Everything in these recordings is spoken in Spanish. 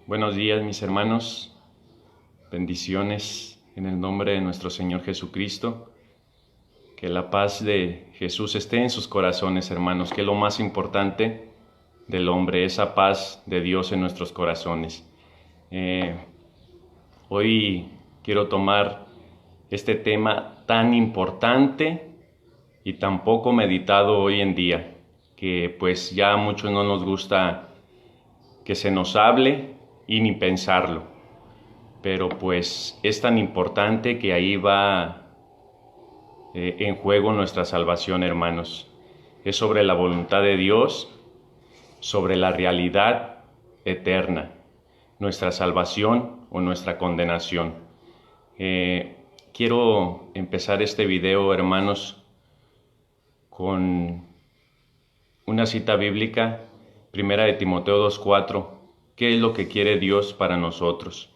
Buenos días, mis hermanos. Bendiciones en el nombre de nuestro Señor Jesucristo. Que la paz de Jesús esté en sus corazones, hermanos, que es lo más importante del hombre, esa paz de Dios en nuestros corazones. Hoy quiero tomar este tema tan importante y tan poco meditado hoy en día, que pues ya a muchos no nos gusta que se nos hable y ni pensarlo, pero pues es tan importante que ahí va en juego nuestra salvación, hermanos. Es sobre la voluntad de Dios, sobre la realidad eterna, nuestra salvación o nuestra condenación. Quiero empezar este video, hermanos, con una cita bíblica, Primera de Timoteo 2:4. ¿Qué es lo que quiere Dios para nosotros?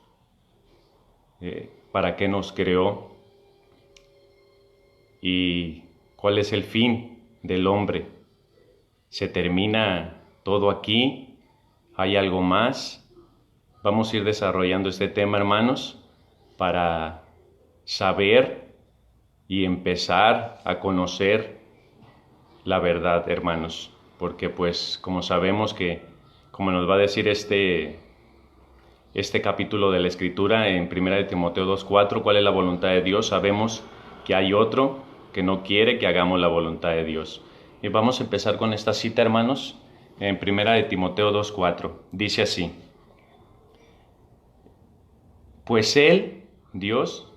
¿Para qué nos creó? ¿Y cuál es el fin del hombre? ¿Se termina todo aquí? ¿Hay algo más? Vamos a ir desarrollando este tema, hermanos, para saber y empezar a conocer la verdad, hermanos. Porque pues como sabemos que, como nos va a decir este capítulo de la Escritura en 1 de Timoteo 2:4, cuál es la voluntad de Dios, sabemos que hay otro que no quiere que hagamos la voluntad de Dios. Y vamos a empezar con esta cita, hermanos, en 1 de Timoteo 2:4. Dice así: Pues Él, Dios,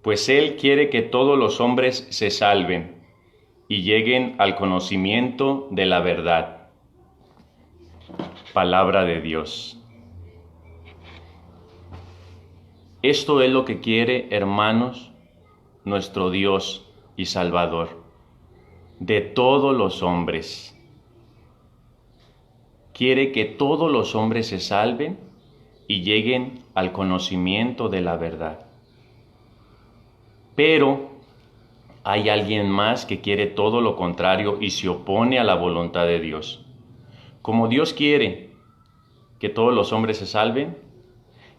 pues Él quiere que todos los hombres se salven y lleguen al conocimiento de la verdad. Palabra de Dios. Esto es lo que quiere, hermanos, nuestro Dios y Salvador, de todos los hombres. Quiere que todos los hombres se salven y lleguen al conocimiento de la verdad. Pero hay alguien más que quiere todo lo contrario y se opone a la voluntad de Dios. Como Dios quiere que todos los hombres se salven,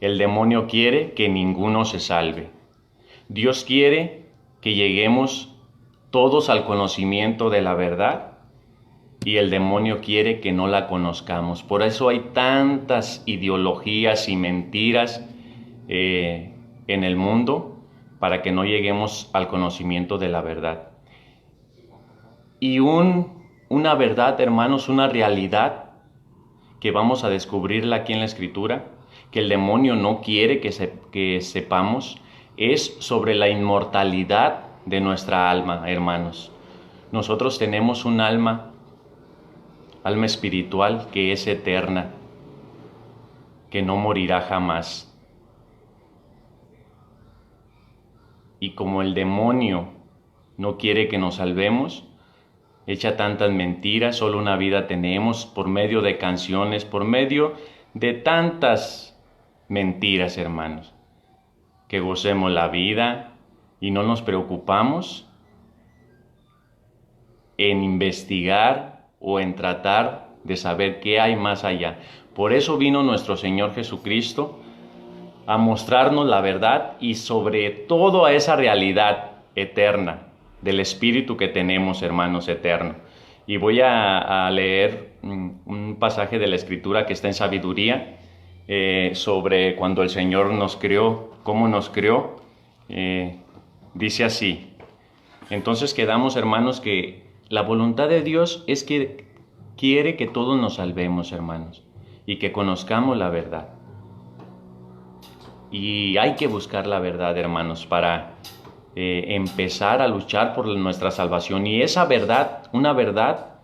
el demonio quiere que ninguno se salve. Dios quiere que lleguemos todos al conocimiento de la verdad y el demonio quiere que no la conozcamos. Por eso hay tantas ideologías y mentiras en el mundo, para que no lleguemos al conocimiento de la verdad. Y una verdad, hermanos, una realidad que vamos a descubrirla aquí en la Escritura, que el demonio no quiere que sepamos, es sobre la inmortalidad de nuestra alma, hermanos. Nosotros tenemos un alma espiritual que es eterna, que no morirá jamás. Y como el demonio no quiere que nos salvemos, echa tantas mentiras, solo una vida tenemos, por medio de canciones, por medio de tantas mentiras, hermanos, que gocemos la vida y no nos preocupamos en investigar o en tratar de saber qué hay más allá. Por eso vino nuestro Señor Jesucristo a mostrarnos la verdad y sobre todo a esa realidad eterna del Espíritu que tenemos, hermanos, eterno. Y voy a leer un pasaje de la Escritura que está en Sabiduría, sobre cuando el Señor nos creó, cómo nos creó. Dice así: entonces quedamos, hermanos, que la voluntad de Dios es que quiere que todos nos salvemos, hermanos, y que conozcamos la verdad. Y hay que buscar la verdad, hermanos, para empezar a luchar por nuestra salvación. Y esa verdad, una verdad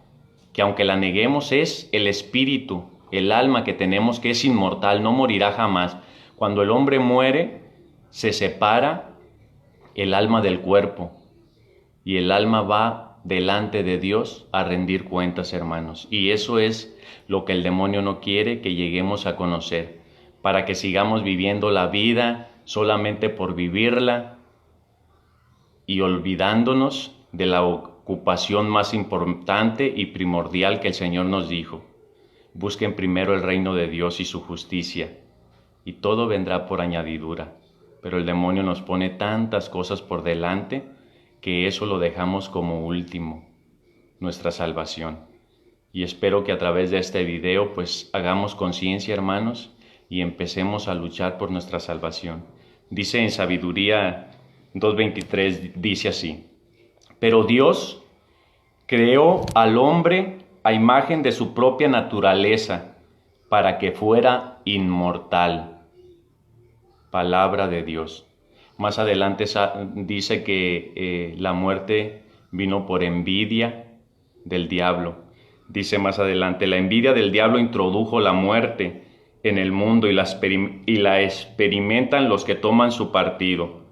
que aunque la neguemos, es el espíritu, el alma que tenemos, que es inmortal, no morirá jamás. Cuando el hombre muere, se separa el alma del cuerpo y el alma va delante de Dios a rendir cuentas, hermanos. Y eso es lo que el demonio no quiere que lleguemos a conocer, para que sigamos viviendo la vida solamente por vivirla y olvidándonos de la ocupación más importante y primordial que el Señor nos dijo. Busquen primero el reino de Dios y su justicia, y todo vendrá por añadidura. Pero el demonio nos pone tantas cosas por delante que eso lo dejamos como último, nuestra salvación. Y espero que a través de este video pues hagamos conciencia, hermanos, y empecemos a luchar por nuestra salvación. Dice en Sabiduría 2:23, dice así: pero Dios creó al hombre a imagen de su propia naturaleza para que fuera inmortal. Palabra de Dios. Más adelante dice que la muerte vino por envidia del diablo. Dice más adelante: la envidia del diablo introdujo la muerte en el mundo y la experimentan los que toman su partido.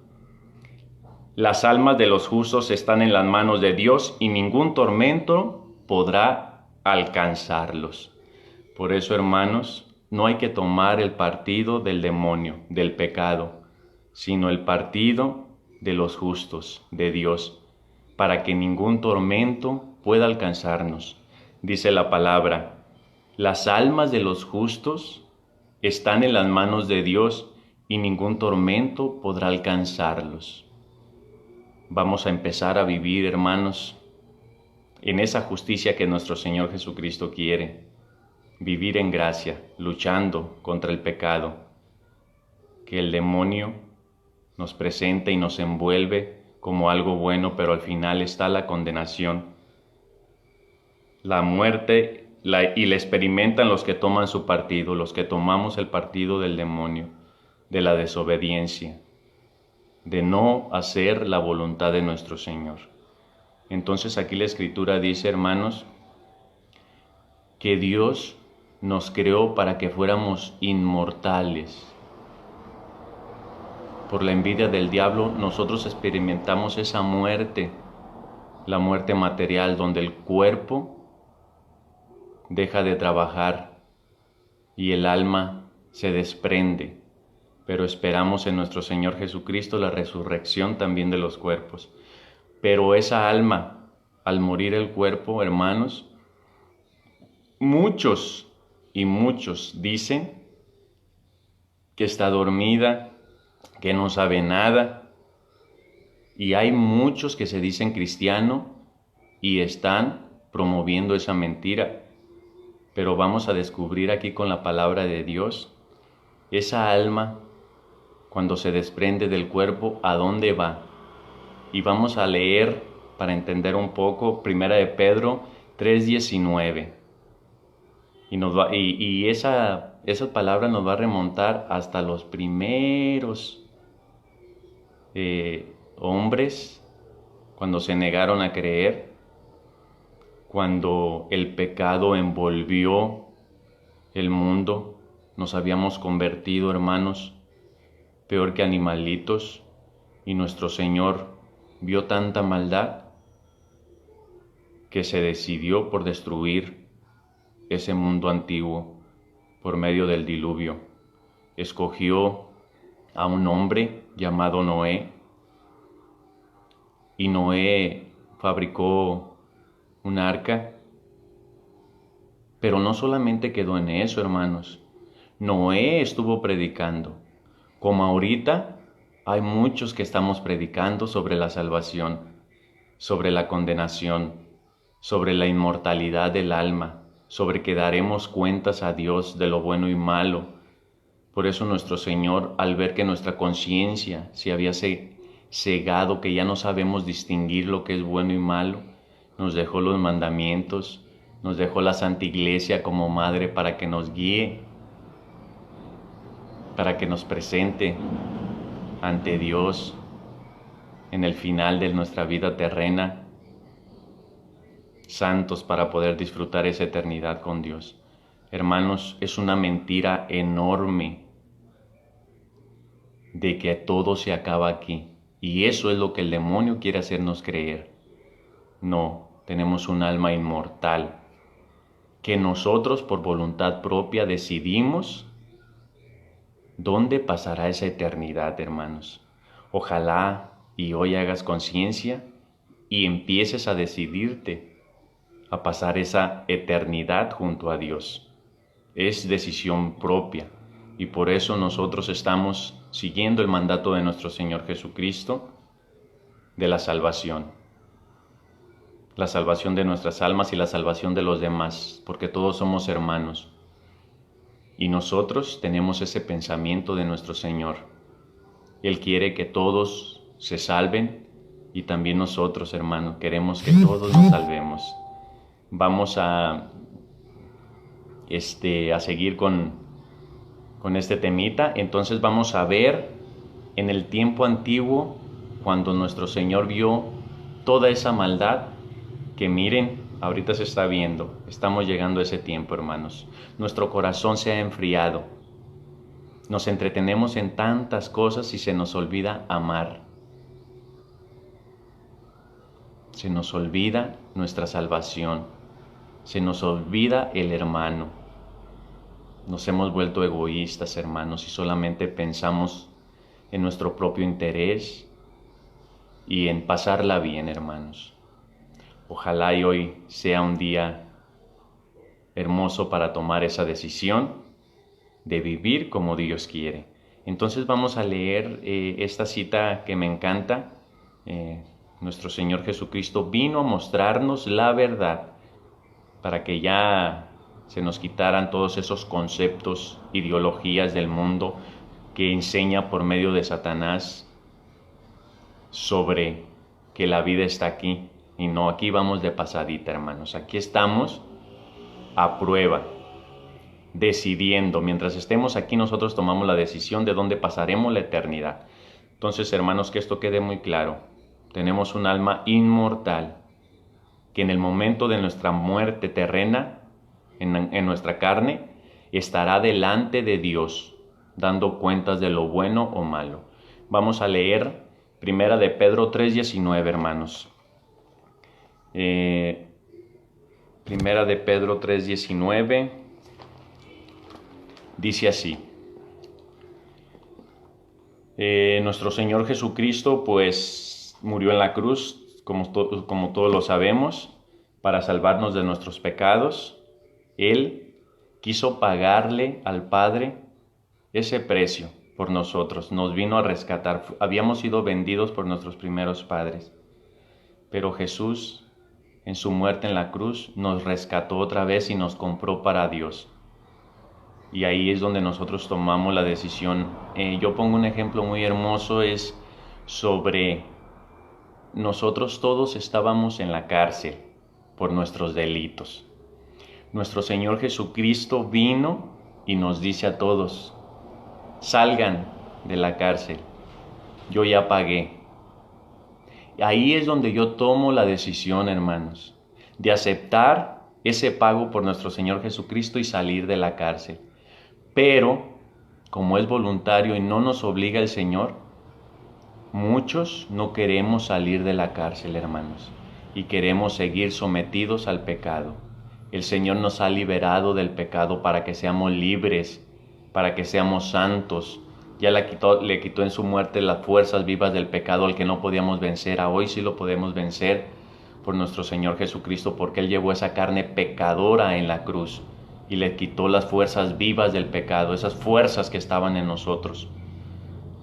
Las almas de los justos están en las manos de Dios y ningún tormento podrá alcanzarlos. Por eso, hermanos, no hay que tomar el partido del demonio, del pecado, sino el partido de los justos, de Dios, para que ningún tormento pueda alcanzarnos. Dice la palabra: las almas de los justos están en las manos de Dios y ningún tormento podrá alcanzarlos. Vamos a empezar a vivir, hermanos, en esa justicia que nuestro Señor Jesucristo quiere. Vivir en gracia, luchando contra el pecado, que el demonio nos presenta y nos envuelve como algo bueno, pero al final está la condenación, la muerte, y la experimentan los que toman su partido, los que tomamos el partido del demonio, de la desobediencia, de no hacer la voluntad de nuestro Señor. Entonces aquí la Escritura dice, hermanos, que Dios nos creó para que fuéramos inmortales. Por la envidia del diablo nosotros experimentamos esa muerte, la muerte material, donde el cuerpo deja de trabajar y el alma se desprende, pero esperamos en nuestro Señor Jesucristo la resurrección también de los cuerpos. Pero esa alma, al morir el cuerpo, hermanos, muchos dicen que está dormida, que no sabe nada, y hay muchos que se dicen cristianos y están promoviendo esa mentira. Pero vamos a descubrir aquí con la palabra de Dios, esa alma, cuando se desprende del cuerpo, ¿a dónde va? Y vamos a leer, para entender un poco, 1 de Pedro 3:19. Y esa palabra nos va a remontar hasta los primeros hombres, cuando se negaron a creer, cuando el pecado envolvió el mundo. Nos habíamos convertido, hermanos, peor que animalitos, y nuestro Señor vio tanta maldad que se decidió por destruir ese mundo antiguo por medio del diluvio. Escogió a un hombre llamado Noé, y Noé fabricó un arca. Pero no solamente quedó en eso, hermanos. Noé estuvo predicando. Como ahorita hay muchos que estamos predicando sobre la salvación, sobre la condenación, sobre la inmortalidad del alma, sobre que daremos cuentas a Dios de lo bueno y malo. Por eso nuestro Señor, al ver que nuestra conciencia se había cegado, que ya no sabemos distinguir lo que es bueno y malo, nos dejó los mandamientos, nos dejó la Santa Iglesia como madre para que nos guíe, para que nos presente ante Dios en el final de nuestra vida terrena, santos, para poder disfrutar esa eternidad con Dios. Hermanos, es una mentira enorme de que todo se acaba aquí, y eso es lo que el demonio quiere hacernos creer. No, tenemos un alma inmortal que nosotros por voluntad propia decidimos dónde pasará esa eternidad, hermanos. Ojalá y hoy hagas conciencia y empieces a decidirte a pasar esa eternidad junto a Dios. es decisión propia. Y por eso nosotros estamos siguiendo el mandato de nuestro Señor Jesucristo de la salvación de nuestras almas y la salvación de los demás, porque todos somos hermanos. Y nosotros tenemos ese pensamiento de nuestro Señor. Él quiere que todos se salven y también nosotros, hermanos, queremos que todos nos salvemos. Vamos a seguir con este temita. Entonces vamos a ver en el tiempo antiguo, cuando nuestro Señor vio toda esa maldad, que miren, ahorita se está viendo, estamos llegando a ese tiempo, hermanos. Nuestro corazón se ha enfriado. Nos entretenemos en tantas cosas y se nos olvida amar. Se nos olvida nuestra salvación. Se nos olvida el hermano. Nos hemos vuelto egoístas, hermanos, y solamente pensamos en nuestro propio interés y en pasarla bien, hermanos. Ojalá y hoy sea un día hermoso para tomar esa decisión de vivir como Dios quiere. Entonces vamos a leer esta cita que me encanta. Nuestro Señor Jesucristo vino a mostrarnos la verdad para que ya se nos quitaran todos esos conceptos, ideologías del mundo que enseña por medio de Satanás sobre que la vida está aquí. Y no, aquí vamos de pasadita, hermanos. Aquí estamos a prueba, decidiendo. Mientras estemos aquí, nosotros tomamos la decisión de dónde pasaremos la eternidad. Entonces, hermanos, que esto quede muy claro. Tenemos un alma inmortal que en el momento de nuestra muerte terrena, en nuestra carne, estará delante de Dios, dando cuentas de lo bueno o malo. Vamos a leer Primera de Pedro 3:19, hermanos. Primera de Pedro 3:19 dice así: nuestro Señor Jesucristo pues murió en la cruz, como todos lo sabemos, para salvarnos de nuestros pecados. Él quiso pagarle al Padre ese precio por nosotros, nos vino a rescatar. Habíamos sido vendidos por nuestros primeros padres, pero Jesús, en su muerte en la cruz, nos rescató otra vez y nos compró para Dios. Y ahí es donde nosotros tomamos la decisión. Yo pongo un ejemplo muy hermoso, es sobre nosotros todos estábamos en la cárcel por nuestros delitos. Nuestro Señor Jesucristo vino y nos dice a todos: salgan de la cárcel, yo ya pagué. Ahí es donde yo tomo la decisión, hermanos, de aceptar ese pago por nuestro Señor Jesucristo y salir de la cárcel. Pero, como es voluntario y no nos obliga el Señor, muchos no queremos salir de la cárcel, hermanos, y queremos seguir sometidos al pecado. El Señor nos ha liberado del pecado para que seamos libres, para que seamos santos. Ya le quitó en su muerte las fuerzas vivas del pecado al que no podíamos vencer. A hoy sí lo podemos vencer por nuestro Señor Jesucristo, porque Él llevó esa carne pecadora en la cruz y le quitó las fuerzas vivas del pecado, esas fuerzas que estaban en nosotros.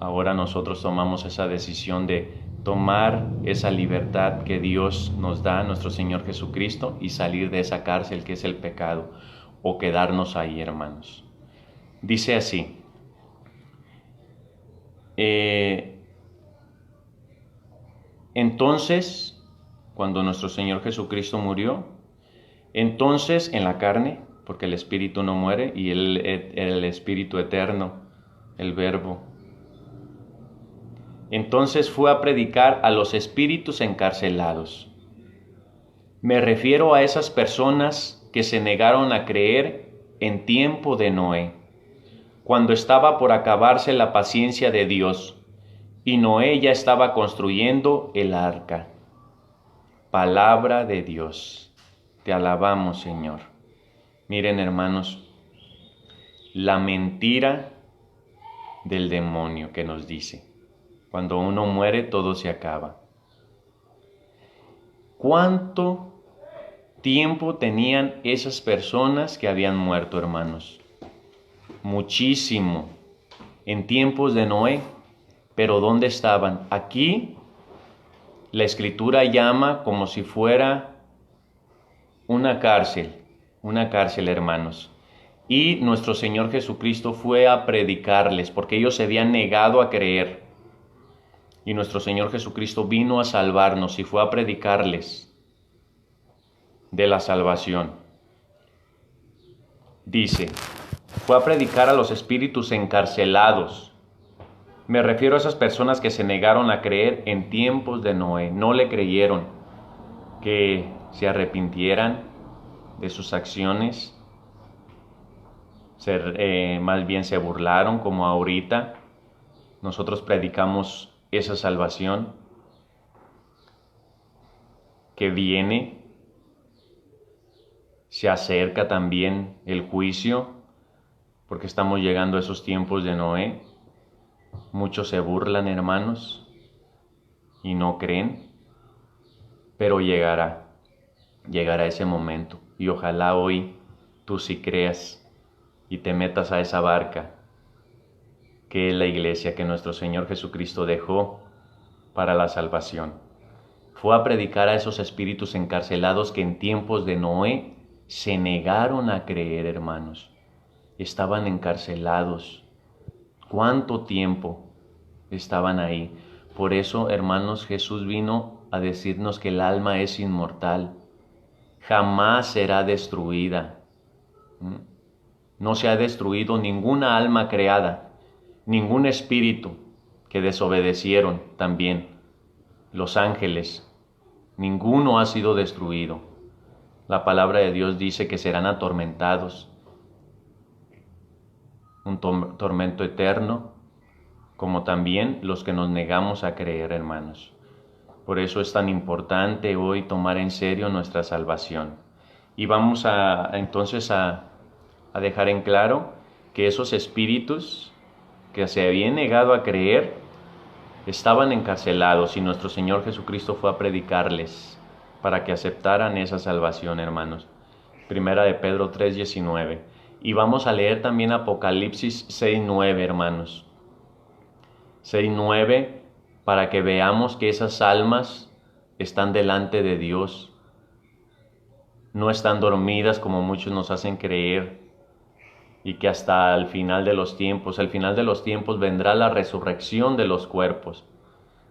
Ahora nosotros tomamos esa decisión de tomar esa libertad que Dios nos da, nuestro Señor Jesucristo, y salir de esa cárcel que es el pecado, o quedarnos ahí, hermanos. Dice así: entonces, cuando nuestro Señor Jesucristo murió, entonces en la carne, porque el Espíritu no muere, y Él era el Espíritu eterno, el Verbo. Entonces fue a predicar a los espíritus encarcelados. Me refiero a esas personas que se negaron a creer en tiempo de Noé, cuando estaba por acabarse la paciencia de Dios, y Noé ya estaba construyendo el arca. Palabra de Dios. Te alabamos, Señor. Miren, hermanos, la mentira del demonio que nos dice: cuando uno muere, todo se acaba. ¿Cuánto tiempo tenían esas personas que habían muerto, hermanos? muchísimo, en tiempos de Noé. Pero ¿dónde estaban? Aquí la Escritura llama como si fuera una cárcel, hermanos. Y nuestro Señor Jesucristo fue a predicarles, porque ellos se habían negado a creer. Y nuestro Señor Jesucristo vino a salvarnos y fue a predicarles de la salvación. Dice, fue a predicar a los espíritus encarcelados. Me refiero a esas personas que se negaron a creer en tiempos de Noé. No le creyeron que se arrepintieran de sus acciones. Más bien se burlaron, como ahorita. Nosotros predicamos esa salvación que viene. Se acerca también el juicio, porque estamos llegando a esos tiempos de Noé. Muchos se burlan, hermanos, y no creen, pero llegará ese momento. Y ojalá hoy tú sí creas y te metas a esa barca, que es la iglesia que nuestro Señor Jesucristo dejó para la salvación. Fue a predicar a esos espíritus encarcelados que en tiempos de Noé se negaron a creer, hermanos. Estaban encarcelados. ¿Cuánto tiempo estaban ahí? Por eso, hermanos, Jesús vino a decirnos que el alma es inmortal. Jamás será destruida. No se ha destruido ninguna alma creada, ningún espíritu que desobedecieron también. Los ángeles, ninguno ha sido destruido. La palabra de Dios dice que serán atormentados. Un tormento eterno, como también los que nos negamos a creer, hermanos. Por eso es tan importante hoy tomar en serio nuestra salvación. Y vamos entonces a dejar en claro que esos espíritus que se habían negado a creer estaban encarcelados y nuestro Señor Jesucristo fue a predicarles para que aceptaran esa salvación, hermanos. Primera de Pedro 3:19. Y vamos a leer también Apocalipsis 6:9, hermanos. 6:9, para que veamos que esas almas están delante de Dios. No están dormidas como muchos nos hacen creer, y que hasta el final de los tiempos, vendrá la resurrección de los cuerpos.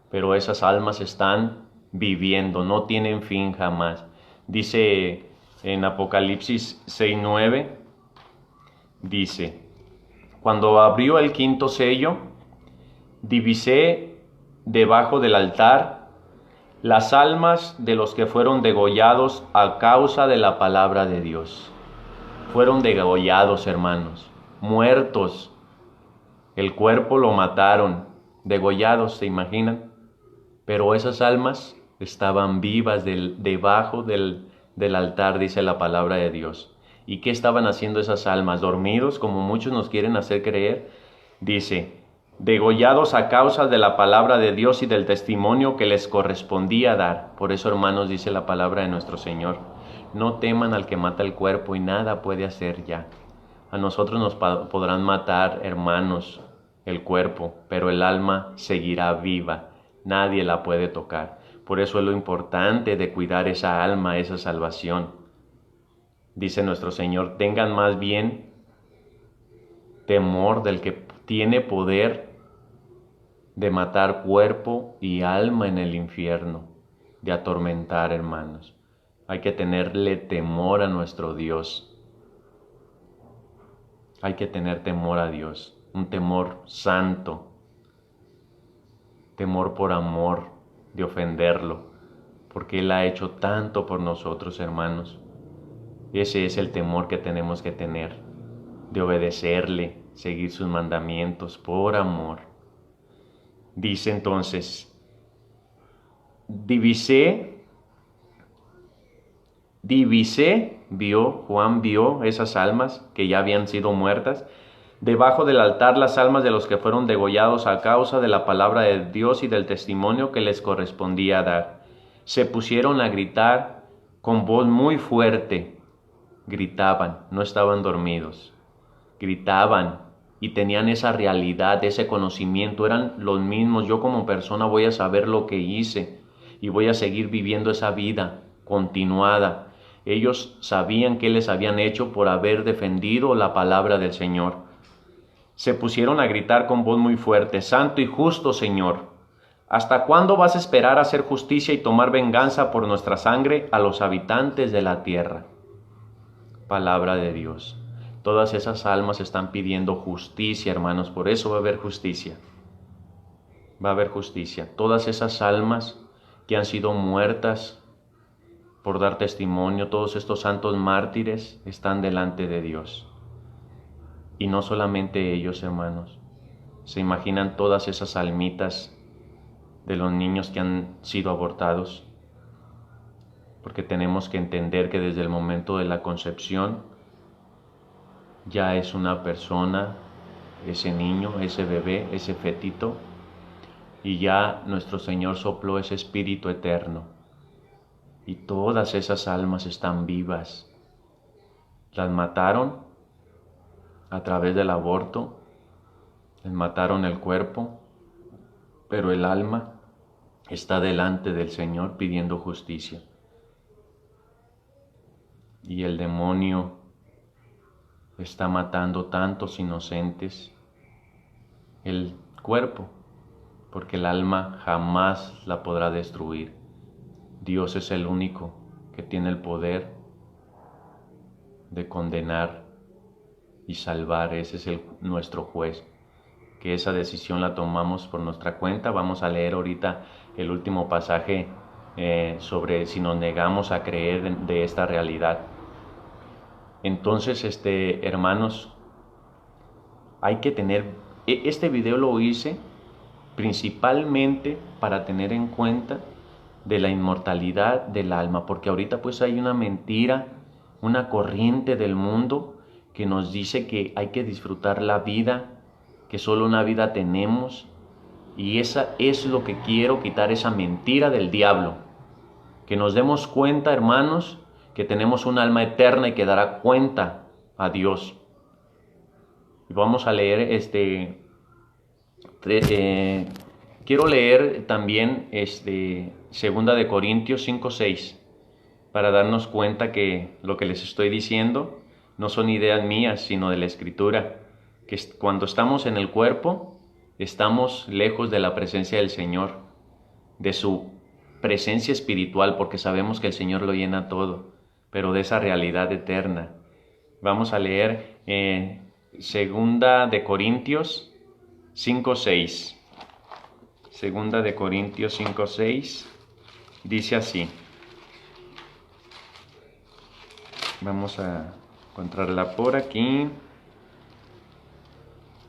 Pero esas almas están viviendo, no tienen fin jamás. Dice en Apocalipsis 6:9, dice, cuando abrió el quinto sello, divisé debajo del altar las almas de los que fueron degollados a causa de la palabra de Dios. Fueron degollados, hermanos, muertos. El cuerpo lo mataron, degollados, ¿se imaginan? Pero esas almas estaban vivas debajo del altar, dice la palabra de Dios. ¿Y qué estaban haciendo esas almas? ¿Dormidos, como muchos nos quieren hacer creer? Dice, degollados a causa de la palabra de Dios y del testimonio que les correspondía dar. Por eso, hermanos, dice la palabra de nuestro Señor, no teman al que mata el cuerpo y nada puede hacer ya. A nosotros nos podrán matar, hermanos, el cuerpo, pero el alma seguirá viva. Nadie la puede tocar. Por eso es lo importante de cuidar esa alma, esa salvación. Dice nuestro Señor, tengan más bien temor del que tiene poder de matar cuerpo y alma en el infierno, de atormentar, hermanos. Hay que tenerle temor a nuestro Dios. Hay que tener temor a Dios, un temor santo, temor por amor de ofenderlo, porque Él ha hecho tanto por nosotros, hermanos. Ese es el temor que tenemos que tener, de obedecerle, seguir sus mandamientos por amor. Dice entonces, Juan vio esas almas que ya habían sido muertas, debajo del altar las almas de los que fueron degollados a causa de la palabra de Dios y del testimonio que les correspondía dar. Se pusieron a gritar con voz muy fuerte, gritaban, no estaban dormidos. gritaban y tenían esa realidad, ese conocimiento, eran los mismos. Yo como persona voy a saber lo que hice y voy a seguir viviendo esa vida continuada. Ellos sabían qué les habían hecho por haber defendido la palabra del Señor. Se pusieron a gritar con voz muy fuerte: Santo y justo Señor, ¿hasta cuándo vas a esperar a hacer justicia y tomar venganza por nuestra sangre a los habitantes de la tierra? Palabra de Dios. Todas esas almas están pidiendo justicia, hermanos, por eso va a haber justicia. Va a haber justicia. Todas esas almas que han sido muertas por dar testimonio, todos estos santos mártires están delante de Dios. Y no solamente ellos, hermanos. ¿Se imaginan todas esas almitas de los niños que han sido abortados? Porque tenemos que entender que desde el momento de la concepción ya es una persona, ese niño, ese bebé, ese fetito, y ya nuestro Señor sopló ese espíritu eterno. Y todas esas almas están vivas. Las mataron a través del aborto, les mataron el cuerpo, pero el alma está delante del Señor pidiendo justicia. Y el demonio está matando tantos inocentes, el cuerpo, porque el alma jamás la podrá destruir. Dios es el único que tiene el poder de condenar y salvar. Ese es nuestro juez. Que esa decisión la tomamos por nuestra cuenta. Vamos a leer ahorita el último pasaje sobre si nos negamos a creer de esta realidad. Entonces, hermanos, hay que tener, este video lo hice principalmente para tener en cuenta de la inmortalidad del alma, porque ahorita pues hay una mentira, una corriente del mundo que nos dice que hay que disfrutar la vida, que solo una vida tenemos, y esa es lo que quiero quitar, esa mentira del diablo, que nos demos cuenta, hermanos, que tenemos un alma eterna y que dará cuenta a Dios. Y vamos a leer quiero leer también Segunda de Corintios 5:6 para darnos cuenta que lo que les estoy diciendo no son ideas mías, sino de la Escritura, que cuando estamos en el cuerpo estamos lejos de la presencia del Señor, de su presencia espiritual, porque sabemos que el Señor lo llena todo, pero de esa realidad eterna. Vamos a leer Segunda de Corintios 5:6. Segunda de Corintios 5:6 dice así. Vamos a encontrarla por aquí.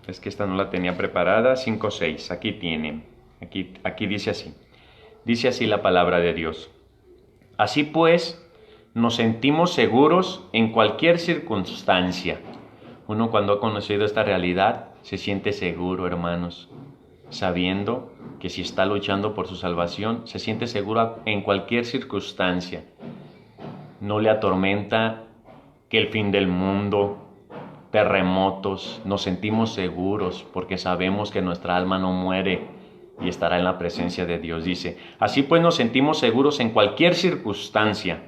Es que esta no la tenía preparada. 5:6. Aquí tiene. Aquí dice así. Dice así la palabra de Dios. Así pues, nos sentimos seguros en cualquier circunstancia. Uno cuando ha conocido esta realidad se siente seguro, hermanos, sabiendo que si está luchando por su salvación, se siente seguro en cualquier circunstancia. No le atormenta que el fin del mundo, terremotos, nos sentimos seguros porque sabemos que nuestra alma no muere y estará en la presencia de Dios. Dice, así pues nos sentimos seguros en cualquier circunstancia.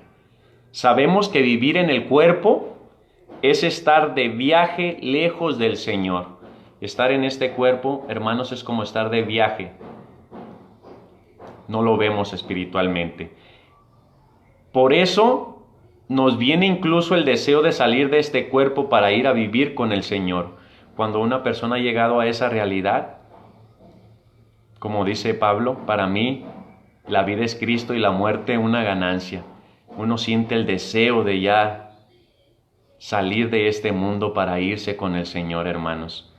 Sabemos que vivir en el cuerpo es estar de viaje lejos del Señor. Estar en este cuerpo, hermanos, es como estar de viaje. No lo vemos espiritualmente. Por eso nos viene incluso el deseo de salir de este cuerpo para ir a vivir con el Señor. Cuando una persona ha llegado a esa realidad, como dice Pablo, para mí la vida es Cristo y la muerte una ganancia. Uno siente el deseo de ya salir de este mundo para irse con el Señor, hermanos.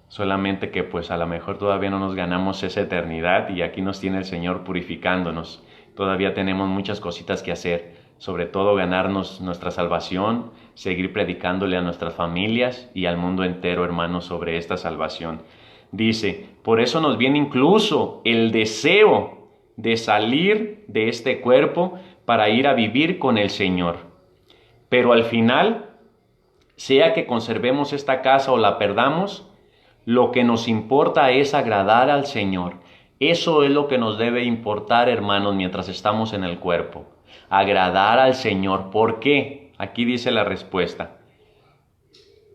Solamente que pues a lo mejor todavía no nos ganamos esa eternidad y aquí nos tiene el Señor purificándonos. Todavía tenemos muchas cositas que hacer, sobre todo ganarnos nuestra salvación, seguir predicándole a nuestras familias y al mundo entero, hermanos, sobre esta salvación. Dice, por eso nos viene incluso el deseo de salir de este cuerpo para ir a vivir con el Señor. Pero al final Sea que conservemos esta casa o la perdamos, lo que nos importa es agradar al Señor. Eso es lo que nos debe importar, hermanos, mientras estamos en el cuerpo. Agradar al Señor. ¿Por qué? Aquí dice la respuesta.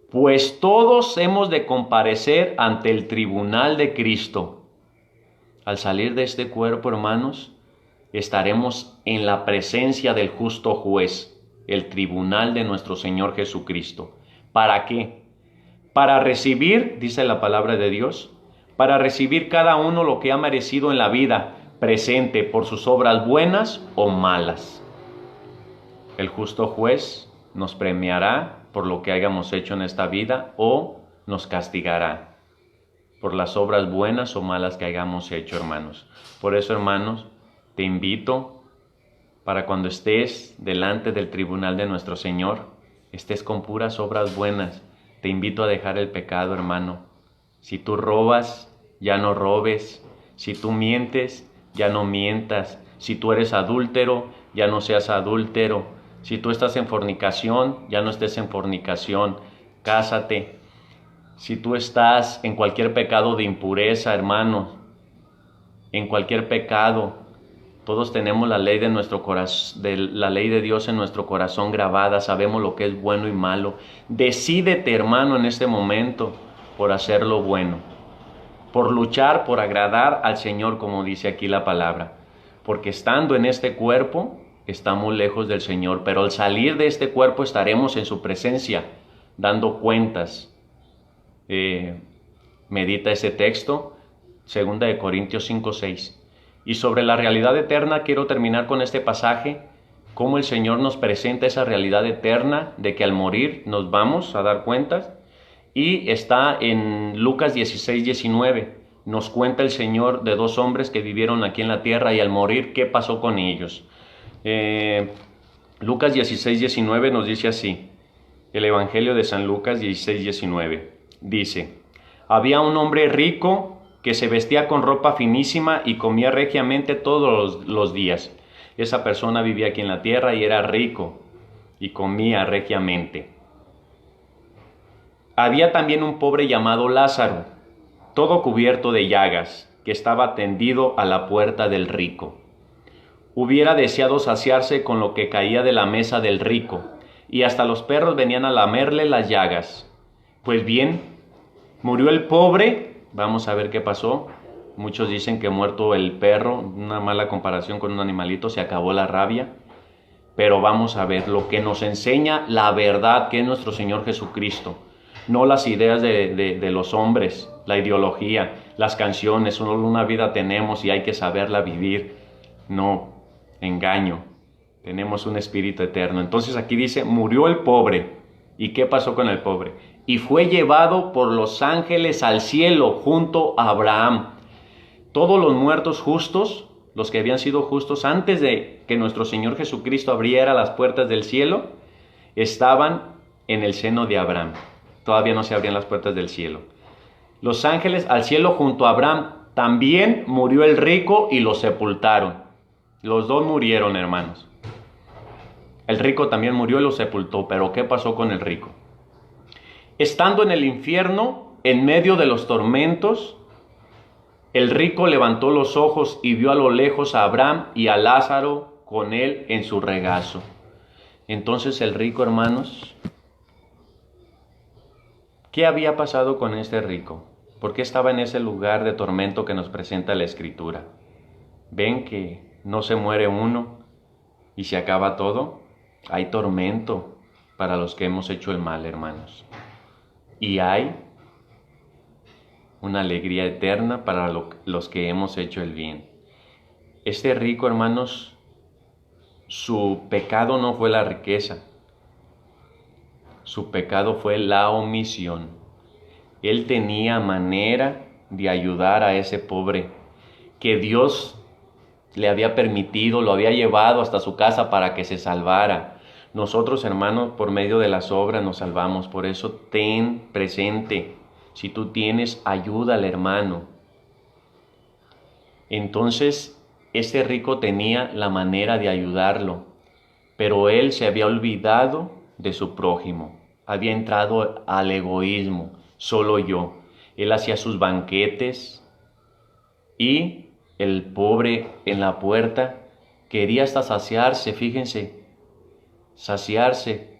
Pues todos hemos de comparecer ante el tribunal de Cristo. Al salir de este cuerpo, hermanos, estaremos en la presencia del justo juez, el tribunal de nuestro Señor Jesucristo. ¿Para qué? Para recibir, dice la palabra de Dios, para recibir cada uno lo que ha merecido en la vida presente por sus obras buenas o malas. El justo juez nos premiará por lo que hayamos hecho en esta vida o nos castigará por las obras buenas o malas que hayamos hecho, hermanos. Por eso, hermanos, te invito para cuando estés delante del tribunal de nuestro Señor, estés con puras obras buenas. Te invito a dejar el pecado, hermano. Si tú robas, ya no robes. Si tú mientes, ya no mientas. Si tú eres adúltero, ya no seas adúltero. Si tú estás en fornicación, ya no estés en fornicación. Cásate. Si tú estás en cualquier pecado de impureza, hermano, en cualquier pecado, todos tenemos la ley de nuestro corazón, la ley de Dios en nuestro corazón grabada, sabemos lo que es bueno y malo. Decídete, hermano, en este momento por hacer lo bueno, por luchar, por agradar al Señor, como dice aquí la palabra. Porque estando en este cuerpo, estamos lejos del Señor, pero al salir de este cuerpo estaremos en su presencia, dando cuentas. Medita ese texto, 2 de Corintios 5:6. Y sobre la realidad eterna quiero terminar con este pasaje, cómo el Señor nos presenta esa realidad eterna de que al morir nos vamos a dar cuentas. Y está en Lucas 16:19. Nos cuenta el Señor de dos hombres que vivieron aquí en la tierra y al morir, ¿qué pasó con ellos? Lucas 16:19 nos dice así, el Evangelio de San Lucas 16:19. Dice, había un hombre rico que se vestía con ropa finísima y comía regiamente todos los días. Esa persona vivía aquí en la tierra y era rico y comía regiamente. Había también un pobre llamado Lázaro, todo cubierto de llagas, que estaba tendido a la puerta del rico. Hubiera deseado saciarse con lo que caía de la mesa del rico, y hasta los perros venían a lamerle las llagas. Pues bien, murió el pobre. Vamos a ver qué pasó. Muchos dicen que muerto el perro, una mala comparación con un animalito, se acabó la rabia. Pero vamos a ver lo que nos enseña la verdad, que es nuestro Señor Jesucristo. No las ideas de los hombres, la ideología, las canciones, solo una vida tenemos y hay que saberla vivir. No, engaño. Tenemos un espíritu eterno. Entonces aquí dice, murió el pobre. ¿Y qué pasó con el pobre? Y fue llevado por los ángeles al cielo junto a Abraham. Todos los muertos justos, los que habían sido justos antes de que nuestro Señor Jesucristo abriera las puertas del cielo, estaban en el seno de Abraham. Todavía no se abrían las puertas del cielo. Los ángeles al cielo junto a Abraham. También murió el rico y lo sepultaron. Los dos murieron, hermanos. El rico también murió y lo sepultó. Pero ¿qué pasó con el rico? Estando en el infierno, en medio de los tormentos, el rico levantó los ojos y vio a lo lejos a Abraham y a Lázaro con él en su regazo. Entonces el rico, hermanos, ¿qué había pasado con este rico? ¿Por qué estaba en ese lugar de tormento que nos presenta la Escritura? ¿Ven que no se muere uno y se acaba todo? Hay tormento para los que hemos hecho el mal, hermanos. Y hay una alegría eterna para los que hemos hecho el bien. Este rico, hermanos, su pecado no fue la riqueza. Su pecado fue la omisión. Él tenía manera de ayudar a ese pobre que Dios le había permitido, lo había llevado hasta su casa para que se salvara. Nosotros, hermanos, por medio de las obras nos salvamos. Por eso ten presente, si tú tienes, ayuda al hermano. Entonces, ese rico tenía la manera de ayudarlo, pero él se había olvidado de su prójimo. había entrado al egoísmo, solo yo. Él hacía sus banquetes y el pobre en la puerta quería hasta saciarse, fíjense, saciarse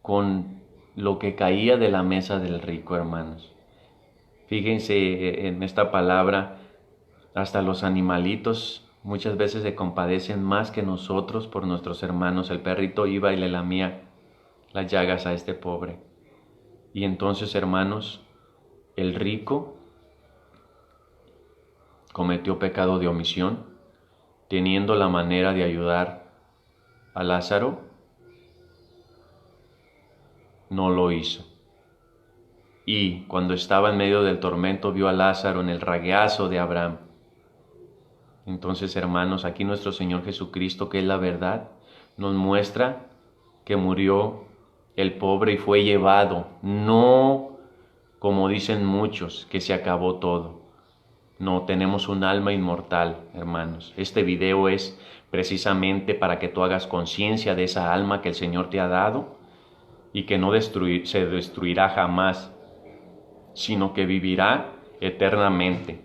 con lo que caía de la mesa del rico, hermanos. Fíjense en esta palabra, hasta los animalitos muchas veces se compadecen más que nosotros por nuestros hermanos. El perrito iba y le lamía las llagas a este pobre. Y entonces, hermanos, el rico cometió pecado de omisión, teniendo la manera de ayudar a Lázaro, no lo hizo. Y cuando estaba en medio del tormento vio a Lázaro en el regazo de Abraham. Entonces, hermanos, aquí nuestro Señor Jesucristo, que es la verdad, nos muestra que murió el pobre y fue llevado, no como dicen muchos, que se acabó todo. No, tenemos un alma inmortal, hermanos. Este video es precisamente para que tú hagas conciencia de esa alma que el Señor te ha dado y que no se destruirá jamás, sino que vivirá eternamente,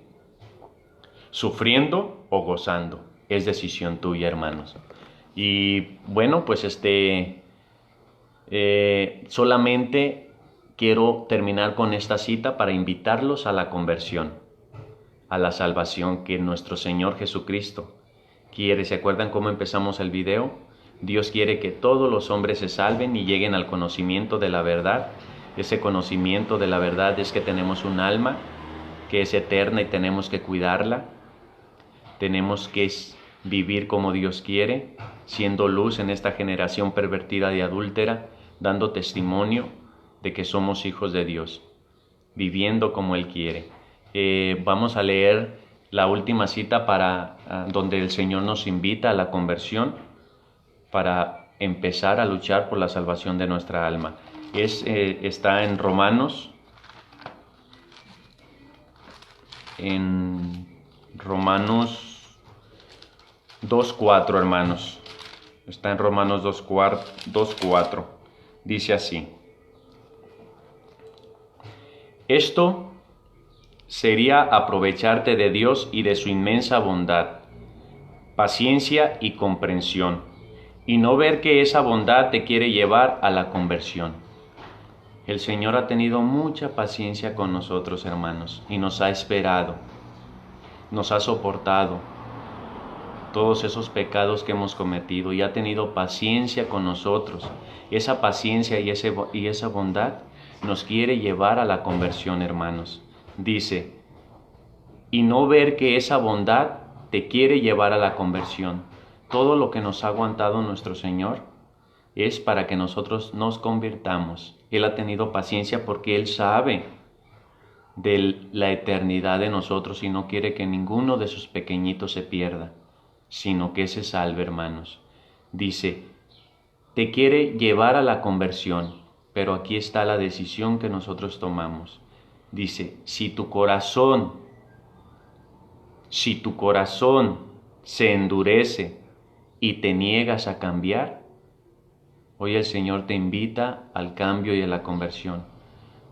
sufriendo o gozando. Es decisión tuya, hermanos. Y bueno, pues solamente quiero terminar con esta cita para invitarlos a la conversión, a la salvación que nuestro Señor Jesucristo quiere. ¿Se acuerdan cómo empezamos el video? Dios quiere que todos los hombres se salven y lleguen al conocimiento de la verdad. Ese conocimiento de la verdad es que tenemos un alma que es eterna y tenemos que cuidarla. Tenemos que vivir como Dios quiere, siendo luz en esta generación pervertida y adúltera, dando testimonio de que somos hijos de Dios, viviendo como Él quiere. Vamos a leer la última cita donde el Señor nos invita a la conversión para empezar a luchar por la salvación de nuestra alma. Está en Romanos 2:4, hermanos. Está en Romanos 2:4. Dice así: esto sería aprovecharte de Dios y de su inmensa bondad, paciencia y comprensión, y no ver que esa bondad te quiere llevar a la conversión. El Señor ha tenido mucha paciencia con nosotros, hermanos, y nos ha esperado, nos ha soportado todos esos pecados que hemos cometido y ha tenido paciencia con nosotros. Esa paciencia y esa bondad nos quiere llevar a la conversión, hermanos. Dice, y no ver que esa bondad te quiere llevar a la conversión. Todo lo que nos ha aguantado nuestro Señor es para que nosotros nos convirtamos. Él ha tenido paciencia porque Él sabe de la eternidad de nosotros y no quiere que ninguno de sus pequeñitos se pierda, sino que se salve, hermanos. Dice, te quiere llevar a la conversión, pero aquí está la decisión que nosotros tomamos. Dice, si tu corazón se endurece y te niegas a cambiar, hoy el Señor te invita al cambio y a la conversión.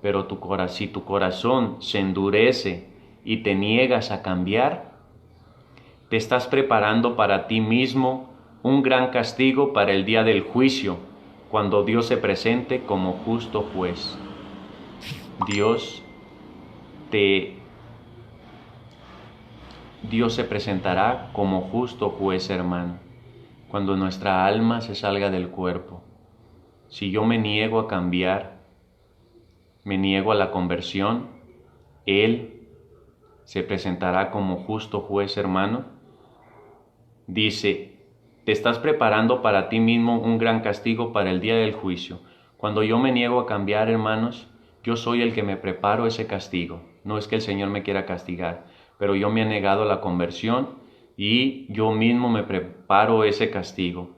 Pero si tu corazón se endurece y te niegas a cambiar, te estás preparando para ti mismo un gran castigo para el día del juicio, cuando Dios se presente como justo juez. Dios se presentará como justo juez, hermano, cuando nuestra alma se salga del cuerpo. Si yo me niego a cambiar, me niego a la conversión, Él se presentará como justo juez, hermano. Dice, te estás preparando para ti mismo un gran castigo para el día del juicio. Cuando yo me niego a cambiar, hermanos, yo soy el que me preparo ese castigo. No es que el Señor me quiera castigar, pero yo me he negado a la conversión y yo mismo me preparo ese castigo.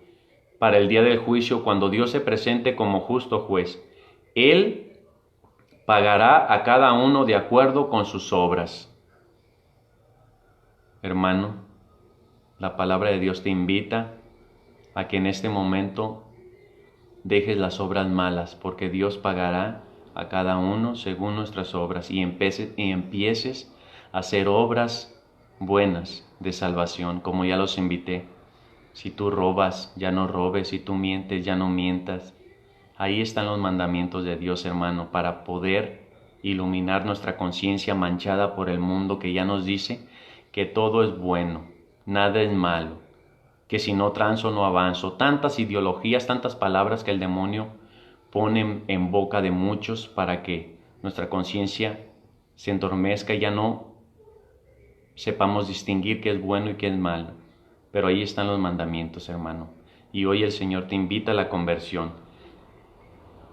Para el día del juicio, cuando Dios se presente como justo juez, Él pagará a cada uno de acuerdo con sus obras. Hermano, la palabra de Dios te invita a que en este momento dejes las obras malas, porque Dios pagará a cada uno según nuestras obras, y empieces a hacer obras buenas de salvación, como ya los invité. Si tú robas, ya no robes; si tú mientes, ya no mientas. Ahí están los mandamientos de Dios, hermano, para poder iluminar nuestra conciencia manchada por el mundo, que ya nos dice que todo es bueno, nada es malo, que si no transo no avanzo. Tantas ideologías, tantas palabras que el demonio pone en boca de muchos para que nuestra conciencia se entormezca y ya no sepamos distinguir qué es bueno y qué es malo. Pero ahí están los mandamientos, hermano. Y hoy el Señor te invita a la conversión.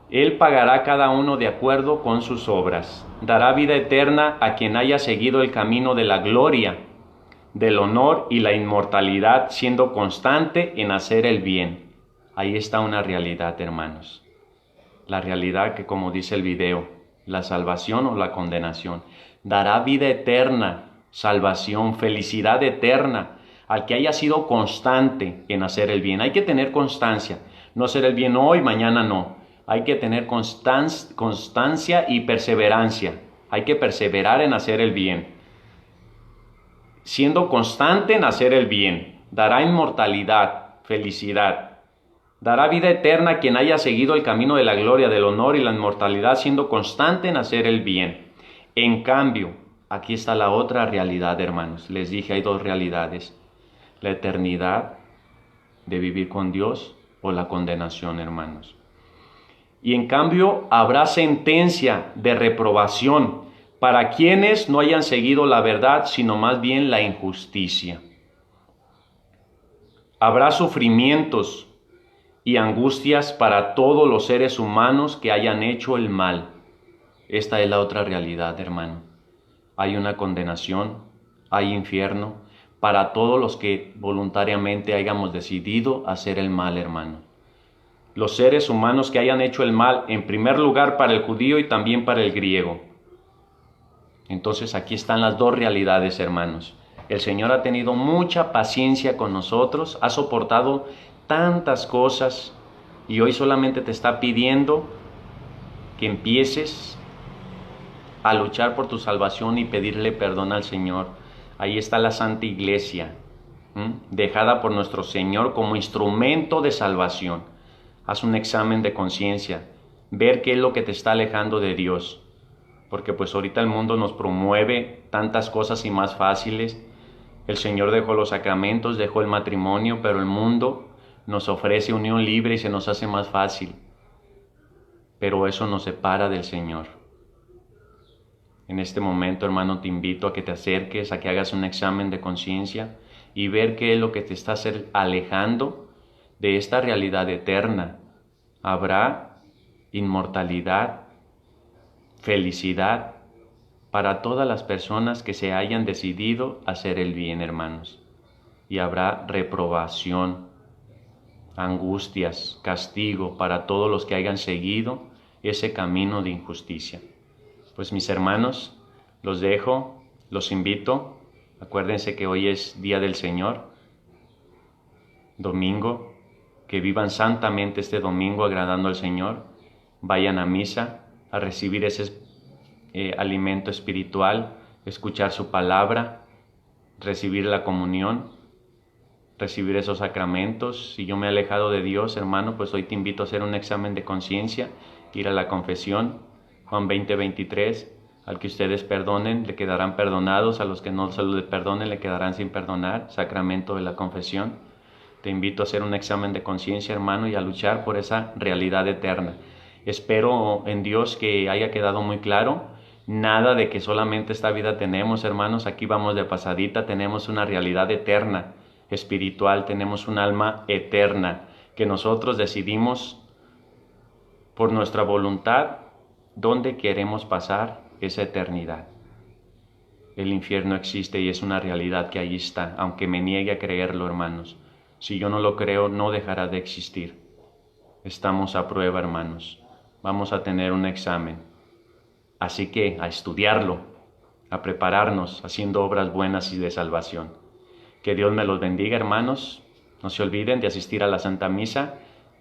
Él pagará a cada uno de acuerdo con sus obras. Dará vida eterna a quien haya seguido el camino de la gloria, del honor y la inmortalidad, siendo constante en hacer el bien. Ahí está una realidad, hermanos. La realidad que, como dice el video, la salvación o la condenación. Dará vida eterna, salvación, felicidad eterna al que haya sido constante en hacer el bien. Hay que tener constancia, no hacer el bien hoy, mañana no. Hay que tener constancia y perseverancia. Hay que perseverar en hacer el bien. Siendo constante en hacer el bien, dará inmortalidad, felicidad. Dará vida eterna a quien haya seguido el camino de la gloria, del honor y la inmortalidad, siendo constante en hacer el bien. En cambio, aquí está la otra realidad, hermanos. Les dije, hay dos realidades: la eternidad de vivir con Dios o la condenación, hermanos. Y en cambio, habrá sentencia de reprobación para quienes no hayan seguido la verdad, sino más bien la injusticia. Habrá sufrimientos y angustias para todos los seres humanos que hayan hecho el mal. Esta es la otra realidad, hermano. Hay una condenación, hay infierno para todos los que voluntariamente hayamos decidido hacer el mal, hermano. Los seres humanos que hayan hecho el mal, en primer lugar para el judío y también para el griego. Entonces aquí están las dos realidades, hermanos. El Señor ha tenido mucha paciencia con nosotros, ha soportado tantas cosas y hoy solamente te está pidiendo que empieces a luchar por tu salvación y pedirle perdón al Señor. Ahí está la Santa Iglesia, dejada por nuestro Señor como instrumento de salvación. Haz un examen de conciencia, ver qué es lo que te está alejando de Dios. Porque pues ahorita el mundo nos promueve tantas cosas y más fáciles. El Señor dejó los sacramentos, dejó el matrimonio, pero el mundo nos ofrece unión libre y se nos hace más fácil. Pero eso nos separa del Señor. En este momento, hermano, te invito a que te acerques, a que hagas un examen de conciencia y ver qué es lo que te está alejando de esta realidad eterna. Habrá inmortalidad, felicidad para todas las personas que se hayan decidido hacer el bien, hermanos. Y habrá reprobación, angustias, castigo para todos los que hayan seguido ese camino de injusticia. Pues mis hermanos, los dejo, los invito. Acuérdense que hoy es Día del Señor, domingo. Que vivan santamente este domingo agradando al Señor. Vayan a misa a recibir ese alimento espiritual, escuchar su palabra, recibir la comunión, recibir esos sacramentos. Si yo me he alejado de Dios, hermano, pues hoy te invito a hacer un examen de conciencia, ir a la confesión. Juan 20:23, al que ustedes perdonen, le quedarán perdonados; a los que no se les perdonen, le quedarán sin perdonar. Sacramento de la confesión. Te invito a hacer un examen de conciencia, hermano, y a luchar por esa realidad eterna. Espero en Dios que haya quedado muy claro. Nada de que solamente esta vida tenemos, hermanos. Aquí vamos de pasadita. Tenemos una realidad eterna, espiritual. Tenemos un alma eterna que nosotros decidimos por nuestra voluntad dónde queremos pasar esa eternidad. El infierno existe y es una realidad que ahí está, aunque me niegue a creerlo, hermanos. Si yo no lo creo, no dejará de existir. Estamos a prueba, hermanos. Vamos a tener un examen. Así que a estudiarlo, a prepararnos, haciendo obras buenas y de salvación. Que Dios me los bendiga, hermanos. No se olviden de asistir a la Santa Misa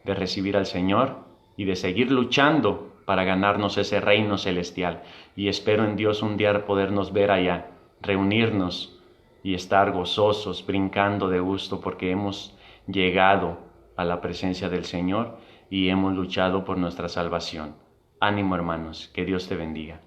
de recibir al Señor y de seguir luchando para ganarnos ese reino celestial. Y espero en Dios un día podernos ver allá, reunirnos y estar gozosos, brincando de gusto porque hemos llegado a la presencia del Señor y hemos luchado por nuestra salvación. Ánimo, hermanos, que Dios te bendiga.